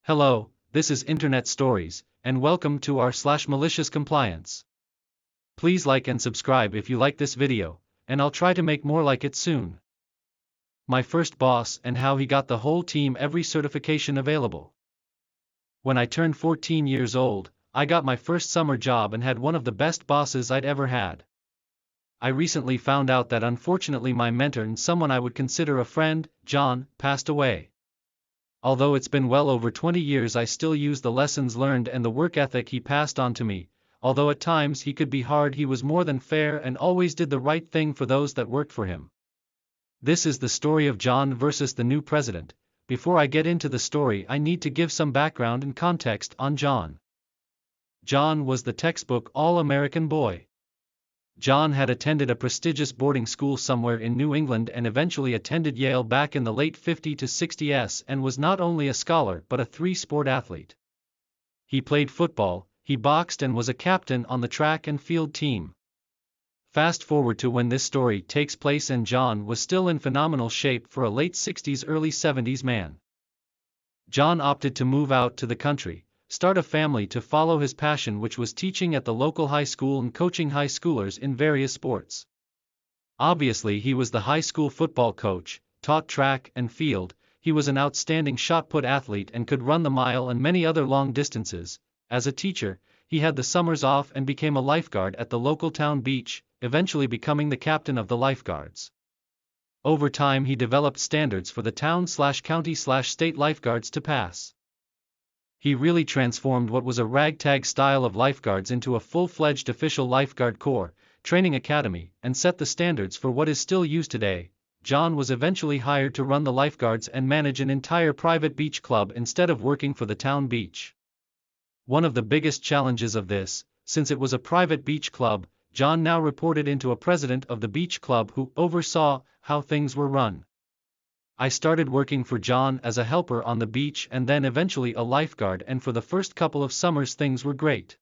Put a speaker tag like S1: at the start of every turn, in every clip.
S1: Hello, this is Internet Stories, and welcome to r/MaliciousCompliance. Please like and subscribe if you like this video, and I'll try to make more like it soon. My first boss and how he got the whole team every certification available. When I turned 14 years old, I got my first summer job and had one of the best bosses I'd ever had. I recently found out that unfortunately my mentor and someone I would consider a friend, John, passed away. Although it's been well over 20 years, I still use the lessons learned and the work ethic he passed on to me. Although at times he could be hard, he was more than fair and always did the right thing for those that worked for him. This is the story of John versus the new president. Before I get into the story, I need to give some background and context on John. John was the textbook all-American boy. John had attended a prestigious boarding school somewhere in New England and eventually attended Yale back in the late 50s to 60s and was not only a scholar but a three-sport athlete. He played football, he boxed and was a captain on the track and field team. Fast forward to when this story takes place and John was still in phenomenal shape for a late 60s early 70s man. John opted to move out to the country, start a family to follow his passion, which was teaching at the local high school and coaching high schoolers in various sports. Obviously he was the high school football coach, taught track and field, he was an outstanding shot-put athlete and could run the mile and many other long distances. As a teacher, he had the summers off and became a lifeguard at the local town beach, eventually becoming the captain of the lifeguards. Over time he developed standards for the town/county/state lifeguards to pass. He really transformed what was a ragtag style of lifeguards into a full-fledged official lifeguard corps, training academy, and set the standards for what is still used today. John was eventually hired to run the lifeguards and manage an entire private beach club instead of working for the town beach. One of the biggest challenges of this, since it was a private beach club, John now reported into a president of the beach club who oversaw how things were run. I started working for John as a helper on the beach and then eventually a lifeguard, and for the first couple of summers things were great.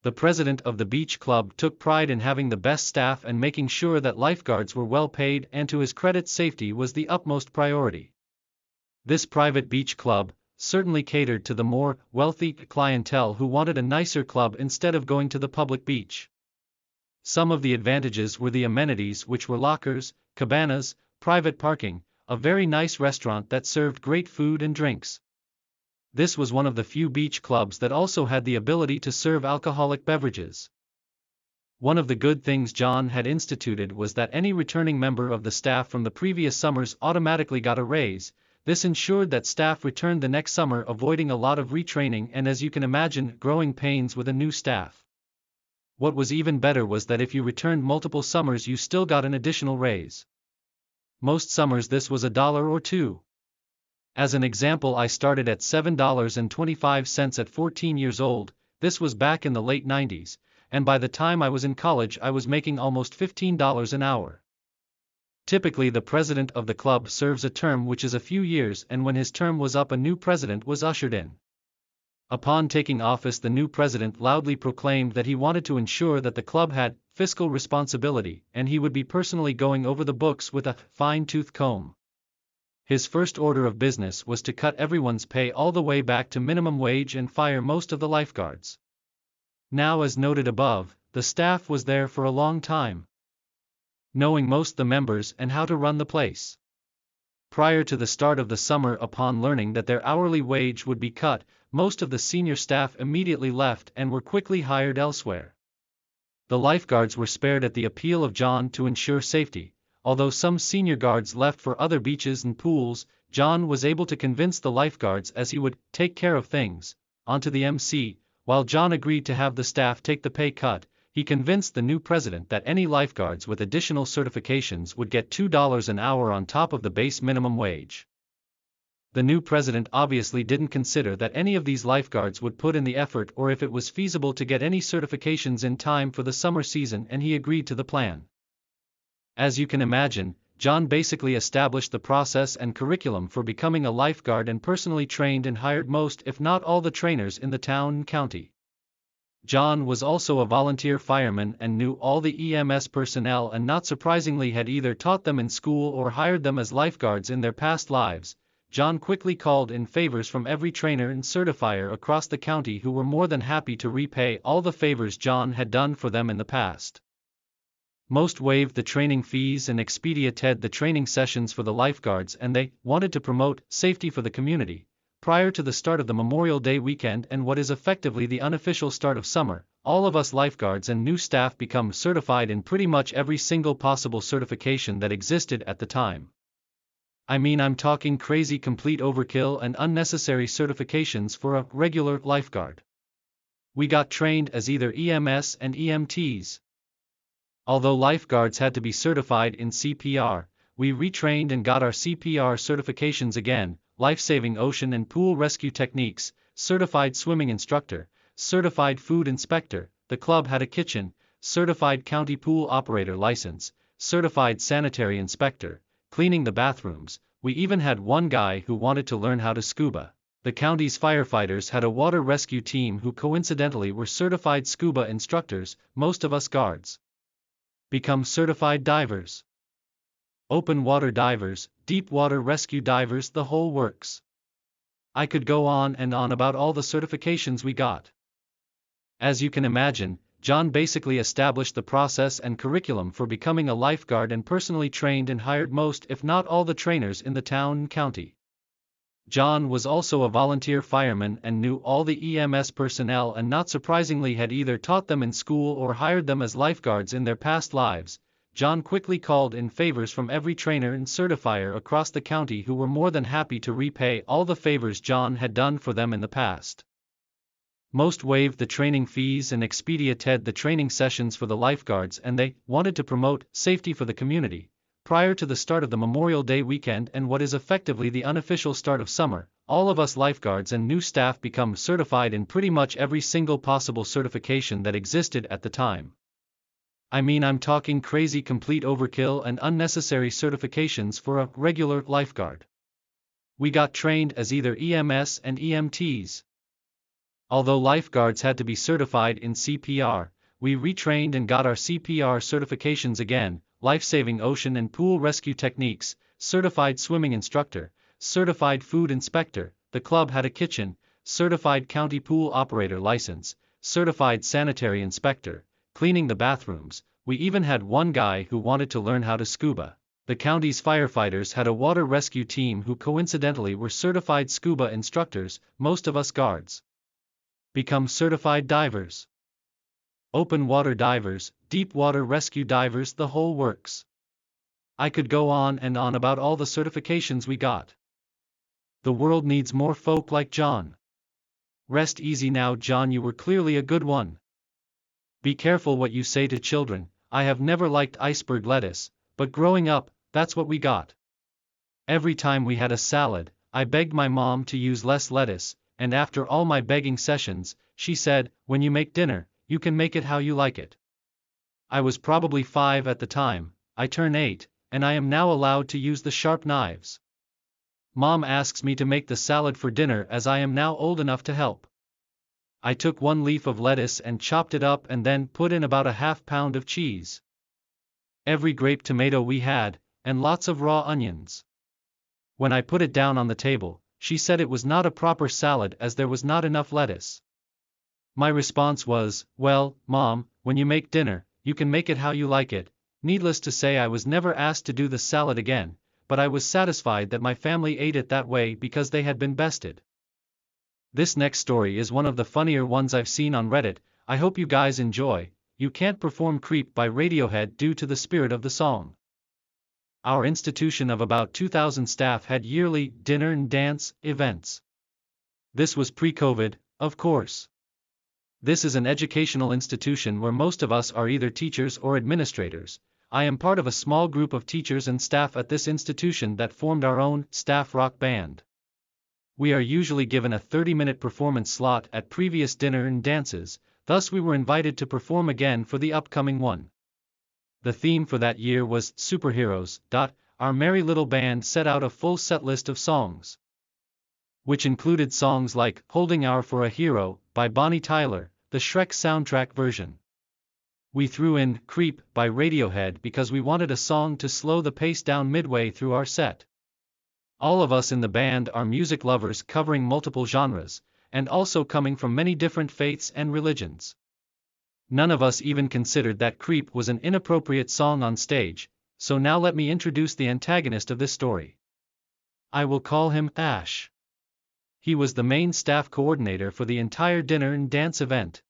S1: The president of the beach club took pride in having the best staff and making sure that lifeguards were well paid, and to his credit, safety was the utmost priority. This private beach club certainly catered to the more wealthy clientele who wanted a nicer club instead of going to the public beach. Some of the advantages were the amenities, which were lockers, cabanas, private parking, a very nice restaurant that served great food and drinks. This was one of the few beach clubs that also had the ability to serve alcoholic beverages. One of the good things John had instituted was that any returning member of the staff from the previous summers automatically got a raise. This ensured that staff returned the next summer, avoiding a lot of retraining and, as you can imagine, growing pains with a new staff. What was even better was that if you returned multiple summers you still got an additional raise. Most summers this was $1 or $2. As an example, I started at $7.25 at 14 years old. This was back in the late 90s, and by the time I was in college I was making almost $15 an hour. Typically the president of the club serves a term which is a few years, and when his term was up a new president was ushered in. Upon taking office, the new president loudly proclaimed that he wanted to ensure that the club had fiscal responsibility, and he would be personally going over the books with a fine-tooth comb. His first order of business was to cut everyone's pay all the way back to minimum wage and fire most of the lifeguards. Now, as noted above, the staff was there for a long time, knowing most the members and how to run the place. Prior to the start of the summer, upon learning that their hourly wage would be cut, most of the senior staff immediately left and were quickly hired elsewhere. The lifeguards were spared at the appeal of John to ensure safety. Although some senior guards left for other beaches and pools, John was able to convince the lifeguards as he would take care of things. Onto the MC, while John agreed to have the staff take the pay cut, he convinced the new president that any lifeguards with additional certifications would get $2 an hour on top of the base minimum wage. The new president obviously didn't consider that any of these lifeguards would put in the effort or if it was feasible to get any certifications in time for the summer season, and he agreed to the plan. As you can imagine, John basically established the process and curriculum for becoming a lifeguard and personally trained and hired most, if not all, the trainers in the town and county. John was also a volunteer fireman and knew all the EMS personnel, and not surprisingly had either taught them in school or hired them as lifeguards in their past lives. John quickly called in favors from every trainer and certifier across the county who were more than happy to repay all the favors John had done for them in the past. Most waived the training fees and expedited the training sessions for the lifeguards, and they wanted to promote safety for the community. Prior to the start of the Memorial Day weekend and what is effectively the unofficial start of summer, all of us lifeguards and new staff become certified in pretty much every single possible certification that existed at the time. I mean, I'm talking crazy complete overkill and unnecessary certifications for a regular lifeguard. We got trained as either EMS and EMTs. Although lifeguards had to be certified in CPR, we retrained and got our CPR certifications again: life-saving ocean and pool rescue techniques, certified swimming instructor, certified food inspector, the club had a kitchen, certified county pool operator license, certified sanitary inspector, cleaning the bathrooms. We even had one guy who wanted to learn how to scuba. The county's firefighters had a water rescue team who coincidentally were certified scuba instructors. Most of us guards become certified divers. Open water divers, deep water rescue divers, the whole works. I could go on and on about all the certifications we got. As you can imagine, John basically established the process and curriculum for becoming a lifeguard and personally trained and hired most, if not all, the trainers in the town and county. John was also a volunteer fireman and knew all the EMS personnel, and not surprisingly had either taught them in school or hired them as lifeguards in their past lives. John quickly called in favors from every trainer and certifier across the county who were more than happy to repay all the favors John had done for them in the past. Most waived the training fees and expedited the training sessions for the lifeguards, and they wanted to promote safety for the community. Prior to the start of the Memorial Day weekend and what is effectively the unofficial start of summer, all of us lifeguards and new staff become certified in pretty much every single possible certification that existed at the time. I mean, I'm talking crazy complete overkill and unnecessary certifications for a regular lifeguard. We got trained as either EMS and EMTs. Although lifeguards had to be certified in CPR, we retrained and got our CPR certifications again: life-saving ocean and pool rescue techniques, certified swimming instructor, certified food inspector, the club had a kitchen, certified county pool operator license, certified sanitary inspector, cleaning the bathrooms. We even had one guy who wanted to learn how to scuba. The county's firefighters had a water rescue team who coincidentally were certified scuba instructors. Most of us guards become certified divers. Open water divers, deep water rescue divers, the whole works. I could go on and on about all the certifications we got. The world needs more folk like John. Rest easy now, John, you were clearly a good one. Be careful what you say to children. I have never liked iceberg lettuce, but growing up, that's what we got. Every time we had a salad, I begged my mom to use less lettuce, and after all my begging sessions, she said, "When you make dinner, you can make it how you like it." I was probably 5 at the time. I turn 8, and I am now allowed to use the sharp knives. Mom asks me to make the salad for dinner as I am now old enough to help. I took 1 leaf of lettuce and chopped it up and then put in about a ½ pound of cheese, every grape tomato we had, and lots of raw onions. When I put it down on the table, she said it was not a proper salad as there was not enough lettuce. My response was, "Well, Mom, when you make dinner, you can make it how you like it." Needless to say, I was never asked to do the salad again, but I was satisfied that my family ate it that way because they had been bested. This next story is one of the funnier ones I've seen on Reddit. I hope you guys enjoy. You Can't Perform Creep by Radiohead due to the spirit of the song. Our institution of about 2,000 staff had yearly dinner and dance events. This was pre-COVID, of course. This is an educational institution where most of us are either teachers or administrators. I am part of a small group of teachers and staff at this institution that formed our own staff rock band. We are usually given a 30-minute performance slot at previous dinner and dances, thus we were invited to perform again for the upcoming one. The theme for that year was superheroes. Our merry little band set out a full set list of songs, which included songs like Holding Our for a Hero by Bonnie Tyler, the Shrek soundtrack version. We threw in Creep by Radiohead because we wanted a song to slow the pace down midway through our set. All of us in the band are music lovers covering multiple genres, and also coming from many different faiths and religions. None of us even considered that Creep was an inappropriate song on stage, so now let me introduce the antagonist of this story. I will call him Ash. He was the main staff coordinator for the entire dinner and dance event.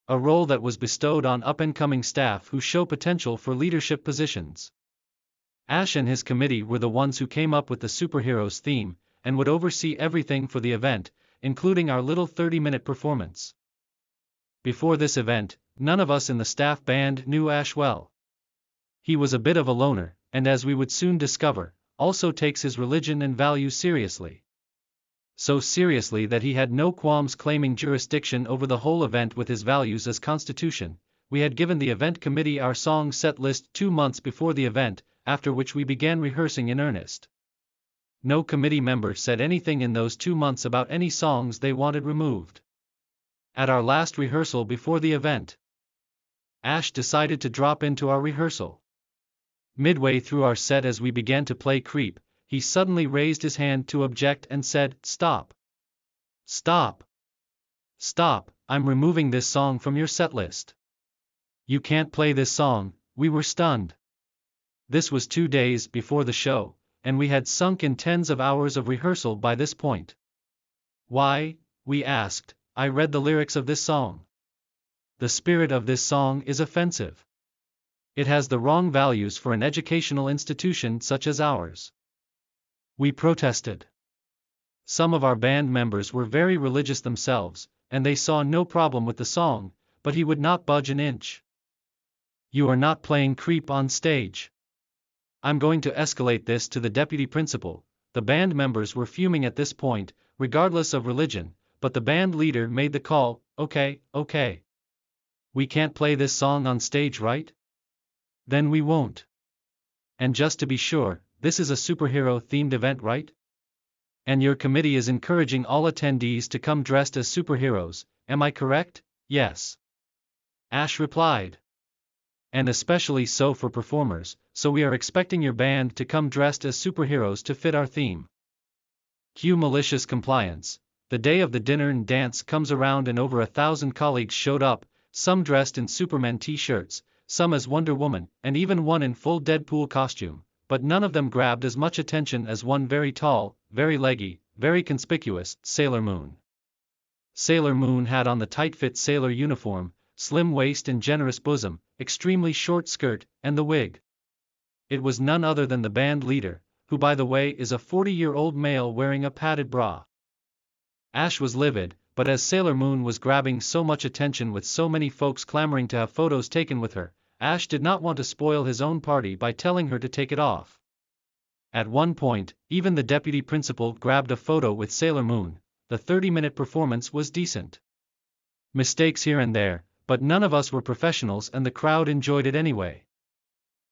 S1: A role that was bestowed on up-and-coming staff who show potential for leadership positions. Ash and his committee were the ones who came up with the superheroes theme, and would oversee everything for the event, including our little 30-minute performance. Before this event, none of us in the staff band knew Ash well. He was a bit of a loner, and as we would soon discover, also takes his religion and values seriously. So seriously that he had no qualms claiming jurisdiction over the whole event with his values as constitution. We had given the event committee our song set list 2 months before the event, after which we began rehearsing in earnest. No committee member said anything in those 2 months about any songs they wanted removed. At our last rehearsal before the event, Ash decided to drop into our rehearsal. Midway through our set as we began to play Creep, he suddenly raised his hand to object and said, "Stop! Stop! Stop, I'm removing this song from your set list. You can't play this song." We were stunned. This was 2 days before the show, and we had sunk in tens of hours of rehearsal by this point. "Why?" we asked. "I read the lyrics of this song. The spirit of this song is offensive. It has the wrong values for an educational institution such as ours." We protested. Some of our band members were very religious themselves, and they saw no problem with the song, but he would not budge an inch. "You are not playing Creep on stage. I'm going to escalate this to the deputy principal." The band members were fuming at this point, regardless of religion, but the band leader made the call. Okay. We can't play this song on stage, right? Then we won't. And just to be sure, this is a superhero-themed event, right? And your committee is encouraging all attendees to come dressed as superheroes, am I correct? Yes. Ash replied. And especially so for performers, so we are expecting your band to come dressed as superheroes to fit our theme. Cue malicious compliance. The day of the dinner and dance comes around and over 1,000 colleagues showed up, some dressed in Superman t-shirts, some as Wonder Woman, and even one in full Deadpool costume, but none of them grabbed as much attention as one very tall, very leggy, very conspicuous, Sailor Moon. Sailor Moon had on the tight-fit sailor uniform, slim waist and generous bosom, extremely short skirt, and the wig. It was none other than the band leader, who by the way is a 40-year-old male wearing a padded bra. Ash was livid, but as Sailor Moon was grabbing so much attention with so many folks clamoring to have photos taken with her, Ash did not want to spoil his own party by telling her to take it off. At one point, even the deputy principal grabbed a photo with Sailor Moon. The 30-minute performance was decent. Mistakes here and there, but none of us were professionals and the crowd enjoyed it anyway.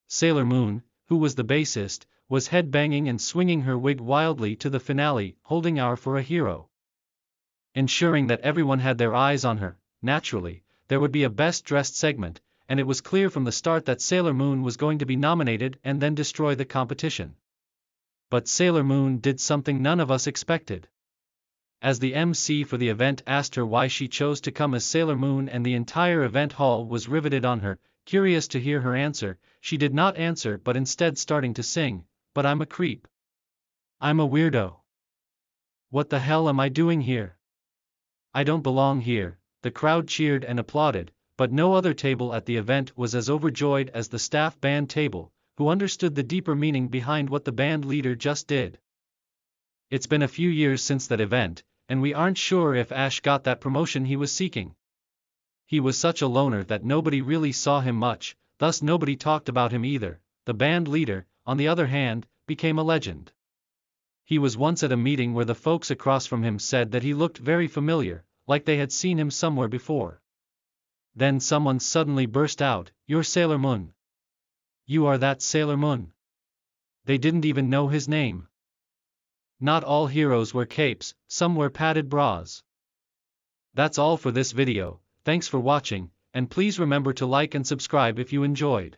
S1: Sailor Moon, who was the bassist, was headbanging and swinging her wig wildly to the finale, holding our for a hero. Ensuring that everyone had their eyes on her, naturally, there would be a best-dressed segment, and it was clear from the start that Sailor Moon was going to be nominated and then destroy the competition. But Sailor Moon did something none of us expected. As the MC for the event asked her why she chose to come as Sailor Moon and the entire event hall was riveted on her, curious to hear her answer, she did not answer but instead starting to sing, "But I'm a creep. I'm a weirdo. What the hell am I doing here? I don't belong here." The crowd cheered and applauded, but no other table at the event was as overjoyed as the staff band table, who understood the deeper meaning behind what the band leader just did. It's been a few years since that event, and we aren't sure if Ash got that promotion he was seeking. He was such a loner that nobody really saw him much, thus nobody talked about him either. The band leader, on the other hand, became a legend. He was once at a meeting where the folks across from him said that he looked very familiar, like they had seen him somewhere before. Then someone suddenly burst out, "You're Sailor Moon. You are that Sailor Moon." They didn't even know his name. Not all heroes wear capes, some wear padded bras. That's all for this video. Thanks for watching, and please remember to like and subscribe if you enjoyed.